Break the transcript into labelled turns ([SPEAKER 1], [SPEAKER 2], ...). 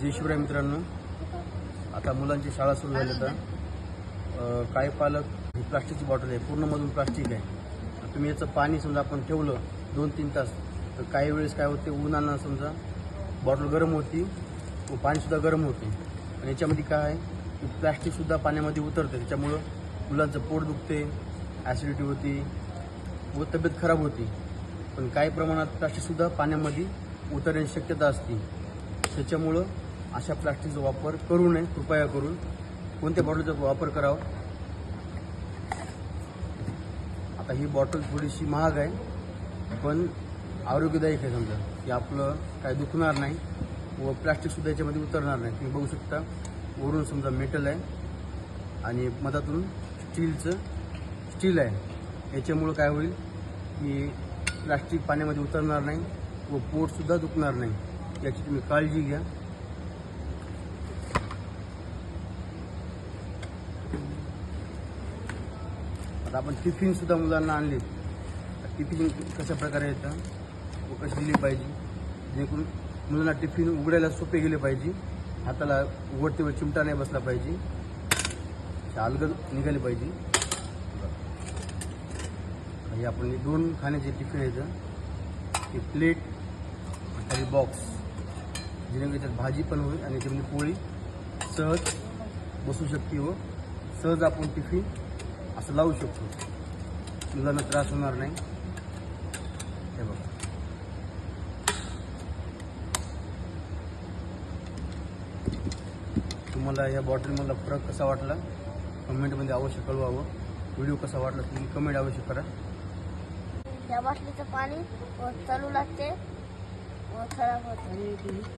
[SPEAKER 1] जय शिवराय मित्रांनो, आता मुलांची शाळा सुरू झाली तर काही पालक ही प्लास्टिकची बॉटल आहे, पूर्णमधून प्लास्टिक आहे. तुम्ही याचं पाणी समजा आपण ठेवलं 2-3 तास तर काही वेळेस काय होते, उन्हानं समजा बॉटल गरम होती व पाणीसुद्धा गरम होते. आणि याच्यामध्ये काय आहे की प्लास्टिकसुद्धा पाण्यामध्ये उतरते. त्याच्यामुळं मुलांचं पोट दुखते, ॲसिडिटी होती व तब्येत खराब होती. पण काही प्रमाणात प्लास्टिकसुद्धा पाण्यामध्ये उतरण्याची शक्यता असते. त्याच्यामुळं अशा प्लास्टिकचा वापर करू नये. कृपया करून कोणत्या बॉटलचा वापर करावा. आता ही बॉटल थोडीशी महाग आहे पण आरोग्यदायक आहे. समजा की आपलं काय दुखणार नाही व प्लास्टिकसुद्धा याच्यामध्ये उतरणार नाही. तुम्ही बघू शकता, वरून समजा मेटल आहे आणि मधातून स्टील आहे. याच्यामुळं काय होईल की प्लास्टिक पाण्यामध्ये उतरणार नाही व पोटसुद्धा दुखणार नाही. याची तुम्ही काळजी घ्या. आता आपण टिफिनसुद्धा मुलांना आणले. टिफिन कशा प्रकारे येतं व कशी दिली पाहिजे, जेणेकरून मुलांना टिफिन उघडायला सोपे गेले पाहिजे. हाताला उघडते व चिमटा नाही बसला पाहिजे, अलगद निघाले पाहिजे. हे आपण 2 खाण्याचे टिफिन येतं, ते प्लेट आणि बॉक्स, जेणेकरून त्याच्यात भाजी पण होईल आणि त्याच्यामध्ये पोळी सहज बसू शकते व सहज आपण टिफिन असं लावू शकतो. मुलांना त्रास होणार नाही. हे बघा, तुम्हाला या बॉटलमधला फरक कसा वाटला कमेंटमध्ये अवश्य कळवावं. व्हिडिओ कसा वाटला तुम्ही कमेंट अवश्य करा.
[SPEAKER 2] या बाटलीचं पाणी चालू लागते व खराब होतं.